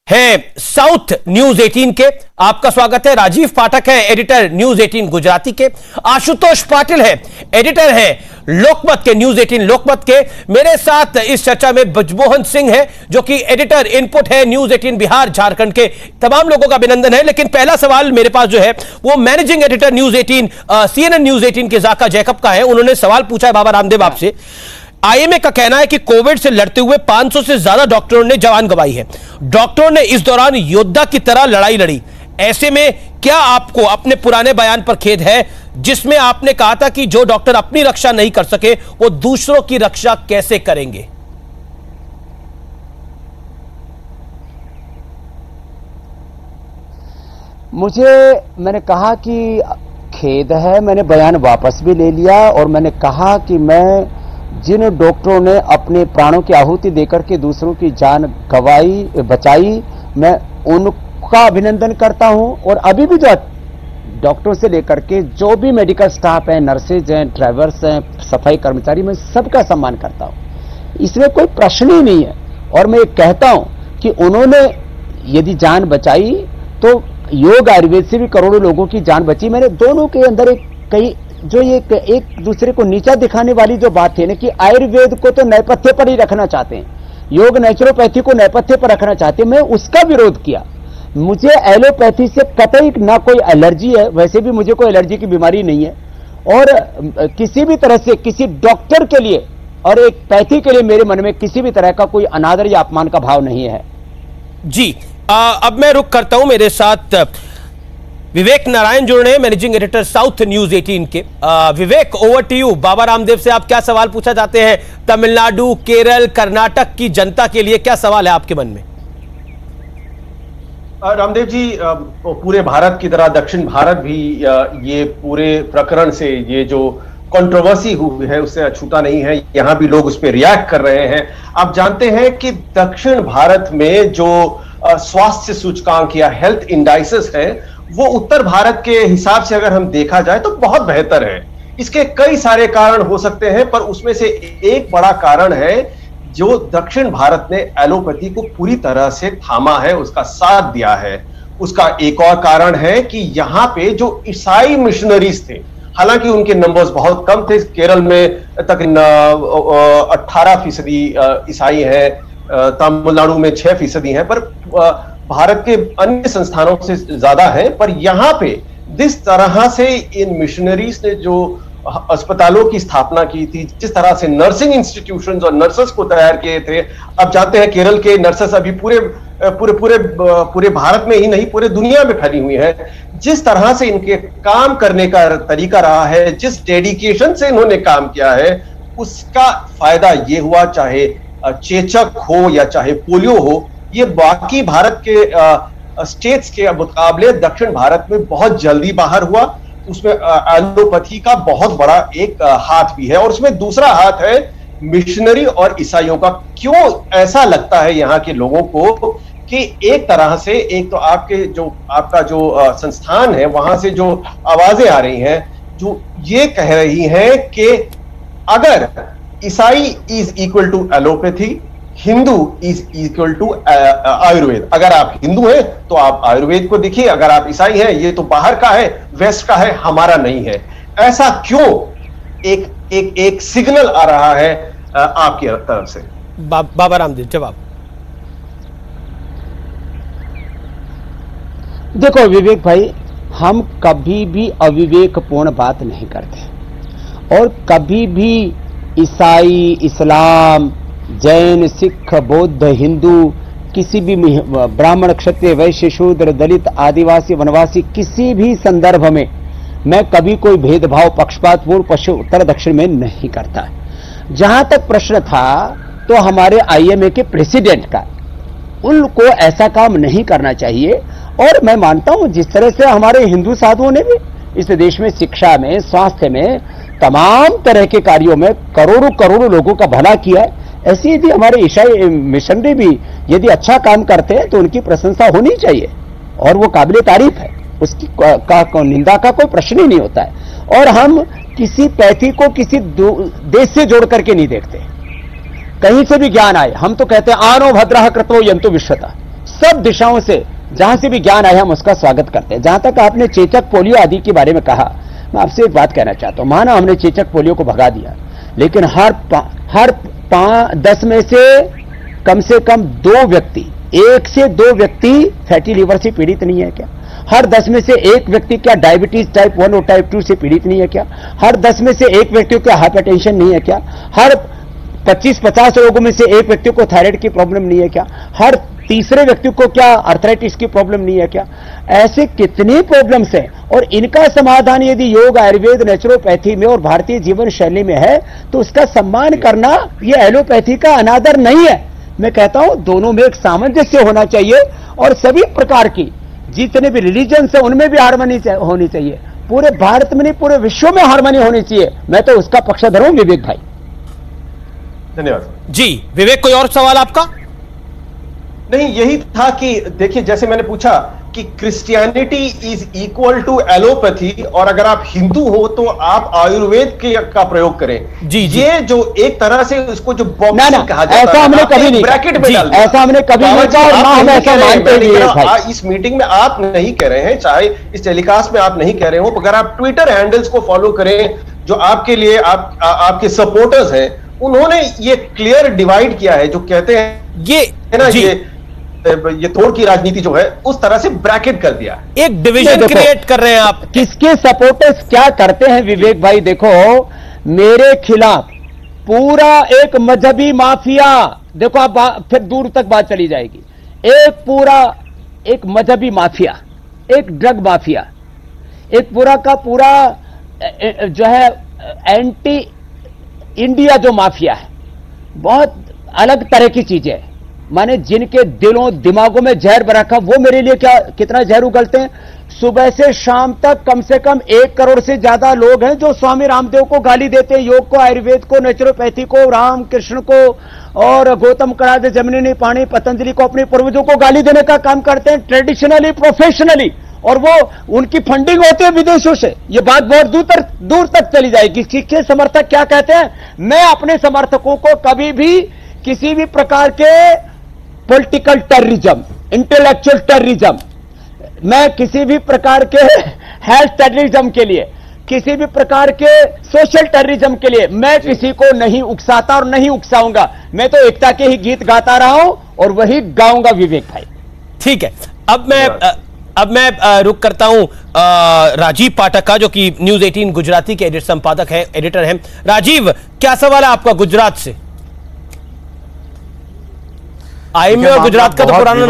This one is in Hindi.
है साउथ न्यूज 18 के। आपका स्वागत है। राजीव पाठक है एडिटर न्यूज 18 गुजराती के। आशुतोष पाटिल है एडिटर है लोकमत के, न्यूज 18 लोकमत के। मेरे साथ इस चर्चा में ब्रजमोहन सिंह है जो कि एडिटर इनपुट है न्यूज 18 बिहार झारखंड के। तमाम लोगों का अभिनंदन है। लेकिन पहला सवाल मेरे पास जो है वो managing editor news 18 CNN news 18 के जाका जैकब का है। उन्होंने सवाल पूछा है बाबा रामदेव आपसे। आईएमए का कहना है कि कोविड से लड़ते हुए 500 से ज्यादा डॉक्टरों ने जान गंवाई है। डॉक्टरों ने इस दौरान योद्धा की तरह लड़ाई लड़ी। ऐसे में क्या आपको अपने पुराने बयान पर खेद है जिसमें आपने कहा था कि जो डॉक्टर अपनी रक्षा नहीं कर सके वो दूसरों की रक्षा कैसे करेंगे? मैंने कहा कि खेद है, मैंने बयान वापस भी ले लिया और मैंने कहा कि मैं जिन डॉक्टरों ने अपने प्राणों की आहुति देकर के दूसरों की जान बचाई, मैं उनका अभिनंदन करता हूं। और अभी भी जो डॉक्टरों से लेकर के जो भी मेडिकल स्टाफ है, नर्सेज हैं, ड्राइवर्स हैं, सफाई कर्मचारी, मैं सबका सम्मान करता हूं। इसमें कोई प्रश्न ही नहीं है। और मैं कहता हूं कि उन्होंने यदि जान बचाई तो योग आयुर्वेद से भी करोड़ों लोगों की जान बची। मैंने दोनों के अंदर एक दूसरे को नीचा दिखाने वाली जो बात है ना कि आयुर्वेद को तो नेपथ्य पर ही रखना चाहते हैं, योग नेचुरोपैथी को नेपथ्य पर रखना चाहते हैं, मैं उसका विरोध किया। मुझे एलोपैथी से कतई ना कोई एलर्जी है, वैसे भी मुझे कोई एलर्जी की बीमारी नहीं है। और किसी भी तरह से किसी डॉक्टर के लिए और एक पैथी के लिए मेरे मन में किसी भी तरह का कोई अनादर या अपमान का भाव नहीं है। जी अब मैं रुक करता हूं। मेरे साथ विवेक नारायण जुड़ रहे हैं, मैनेजिंग एडिटर साउथ न्यूज 18 के। विवेक, over to you. Baba Ramdev से आप क्या सवाल पूछना चाहते हैं? तमिलनाडु, केरल, कर्नाटक की जनता के लिए क्या सवाल है आपके मन में? रामदेव जी, पूरे भारत की तरह दक्षिण भारत भी ये पूरे प्रकरण से, ये जो कंट्रोवर्सी हुई है उससे अछूता नहीं है। यहां भी लोग उस पर रिएक्ट कर रहे हैं। आप जानते हैं कि दक्षिण भारत में जो स्वास्थ्य सूचकांक या हेल्थ इंडाइसेस है वो उत्तर भारत के हिसाब से अगर हम देखा जाए तो बहुत बेहतर है। इसके कई सारे कारण हो सकते हैं, पर उसमें से एक बड़ा कारण है जो दक्षिण भारत ने एलोपैथी को पूरी तरह से थामा है, उसका साथ दिया है। उसका एक और कारण है कि यहाँ पे जो ईसाई मिशनरीज थे, हालांकि उनके नंबर्स बहुत कम थे। केरल में तकरीबन 18% ईसाई हैं, तमिलनाडु में 6% हैं, पर भारत के अन्य संस्थानों से ज्यादा है। पर यहाँ पे जिस तरह से इन मिशनरीज ने जो अस्पतालों की स्थापना की थी, जिस तरह से नर्सिंग इंस्टीट्यूशंस और नर्सेस को तैयार किए थे, अब जानते हैं केरल के नर्सेस अभी पूरे भारत में ही नहीं पूरे दुनिया में फैली हुई है। जिस तरह से इनके काम करने का तरीका रहा है, जिस डेडिकेशन से इन्होंने काम किया है, उसका फायदा ये हुआ, चाहे चेचक हो या चाहे पोलियो हो, ये बाकी भारत के स्टेट्स के मुकाबले दक्षिण भारत में बहुत जल्दी बाहर हुआ। उसमें एलोपैथी का बहुत बड़ा एक हाथ भी है और उसमें दूसरा हाथ है मिशनरी और ईसाइयों का। क्यों ऐसा लगता है यहाँ के लोगों को कि एक तरह से, एक तो आपका जो संस्थान है वहां से जो आवाजें आ रही हैं जो ये कह रही हैं कि अगर ईसाई is equal to allopathy, Hindu is equal to Ayurveda. अगर आप हिंदू हैं तो आप आयुर्वेद को देखिए, अगर आप ईसाई हैं ये तो बाहर का है, वेस्ट का है, हमारा नहीं है। ऐसा क्यों एक सिग्नल आ रहा है आपकी तरफ से? बाबा रामदेव, जवाब। देखो विवेक भाई, हम कभी भी अविवेकपूर्ण बात नहीं करते और कभी भी ईसाई, इस्लाम, जैन, सिख, बौद्ध, हिंदू, किसी भी ब्राह्मण, क्षत्रिय, वैश्य, शूद्र, दलित, आदिवासी, वनवासी, किसी भी संदर्भ में मैं कभी कोई भेदभाव, पक्षपातपूर्ण पश्चिम उत्तर दक्षिण में नहीं करता। जहां तक प्रश्न था तो हमारे आईएमए के प्रेसिडेंट का, उनको ऐसा काम नहीं करना चाहिए। और मैं मानता हूं जिस तरह से हमारे हिंदू साधुओं ने भी इस देश में शिक्षा में, स्वास्थ्य में, तमाम तरह के कार्यों में करोड़ों लोगों का भला किया है, ऐसी यदि हमारे ईसाई मिशनरी भी यदि अच्छा काम करते हैं तो उनकी प्रशंसा होनी चाहिए और वो काबिले तारीफ है, उसकी निंदा का कोई प्रश्न ही नहीं होता है। और हम किसी पैथी को किसी देश से जोड़ करके नहीं देखते, कहीं से भी ज्ञान आए हम तो कहते हैं आनो भद्रः कृतो यंतु विश्वता। सब दिशाओं से जहां से भी ज्ञान आया हम उसका स्वागत करते हैं। जहां तक आपने चेचक, पोलियो आदि के बारे में कहा, मैं आपसे एक बात कहना चाहता हूं। माना हमने चेचक, पोलियो को भगा दिया, लेकिन हर 10 में से कम 2 व्यक्ति, 1 से 2 व्यक्ति फैटी लिवर से पीड़ित नहीं है क्या? हर 10 में से 1 व्यक्ति क्या डायबिटीज टाइप 1 और टाइप 2 से पीड़ित नहीं है क्या? हर 10 में से 1 व्यक्ति को हाइपरटेंशन नहीं है क्या? हर 25-50 लोगों में से 1 व्यक्ति को थायराइड की प्रॉब्लम नहीं है क्या? हर तीसरे व्यक्ति को क्या आर्थराइटिस की प्रॉब्लम नहीं है क्या? ऐसे कितनी प्रॉब्लम्स हैं, और इनका समाधान यदि योग, आयुर्वेद, नेचुरोपैथी में और भारतीय जीवन शैली में है तो उसका सम्मान करना यह एलोपैथी का अनादर नहीं है। मैं कहता हूं दोनों में एक सामंजस्य होना चाहिए, और सभी प्रकार की जितने भी रिलीजन्स है उनमें भी हार्मनी होनी चाहिए। पूरे भारत में नहीं, पूरे विश्व में हार्मनी होनी चाहिए। मैं तो उसका पक्षधर हूं विवेक भाई। धन्यवाद जी। विवेक, कोई और सवाल आपका? नहीं, यही था कि देखिए, जैसे मैंने पूछा कि Christianity is equal to allopathy, और अगर आप हिंदू हो तो आप आयुर्वेद का प्रयोग करें। जी। ये जो एक तरह से उसको जो बॉक्सिंग कहा जाता है, ऐसा हमने कभी नहीं, ब्रैकेट में डाल दिया। ऐसा हमने कभी नहीं कहा, और ना हम ऐसा मानते नहीं हैं। इस मीटिंग में आप नहीं कह रहे हैं, चाहे इस टेलीकास्ट में आप नहीं कह रहे हो, अगर आप ट्विटर हैंडल्स को फॉलो करें जो आपके लिए आपके सपोर्टर्स हैं, उन्होंने ये क्लियर डिवाइड किया है, जो कहते हैं ये है ना, ये तोड़ की राजनीति जो है उस तरह से ब्रैकेट कर दिया, एक डिवीजन क्रिएट कर रहे हैं आप। किसके सपोर्टर्स क्या करते हैं विवेक भाई? देखो, मेरे खिलाफ पूरा एक मजहबी माफिया, देखो आप फिर दूर तक बात चली जाएगी, एक मजहबी माफिया, एक ड्रग माफिया, एक पूरा का पूरा जो है एंटी इंडिया जो माफिया है, बहुत अलग तरह की चीजें है। माने जिनके दिलों दिमागों में जहर रखा, वो मेरे लिए कितना जहर उगलते हैं। सुबह से शाम तक कम से कम 1 करोड़ से ज्यादा लोग हैं जो स्वामी रामदेव को गाली देते हैं, योग को, आयुर्वेद को, नेचुरोपैथी को, राम कृष्ण को, और गौतम करादे, जमनीनी पाणी, पतंजलि को, अपने पूर्वजों को गाली देने का काम करते हैं, ट्रेडिशनली, प्रोफेशनली, और वो उनकी फंडिंग होती है विदेशों से। ये बात बहुत दूर तक चली जाएगी। किसके समर्थक क्या कहते हैं? मैं अपने समर्थकों को कभी भी किसी भी प्रकार के पॉलिटिकल टेररिज्म, इंटेलेक्चुअल टेररिज्म, मैं किसी भी प्रकार के हेल्थ टेररिज्म के लिए, किसी भी प्रकार के सोशल टेररिज्म के लिए मैं किसी को नहीं उकसाता और नहीं उकसाऊंगा। मैं तो एकता के ही गीत गाता रहा हूं और वही गाऊंगा विवेक भाई। ठीक है, अब मैं रुक करता हूं राजीव पाठक का, जो कि न्यूज 18 गुजराती के संपादक है, एडिटर हैं। राजीव, क्या सवाल है आपका गुजरात से? आईएमए और गुजरात का तो पुराना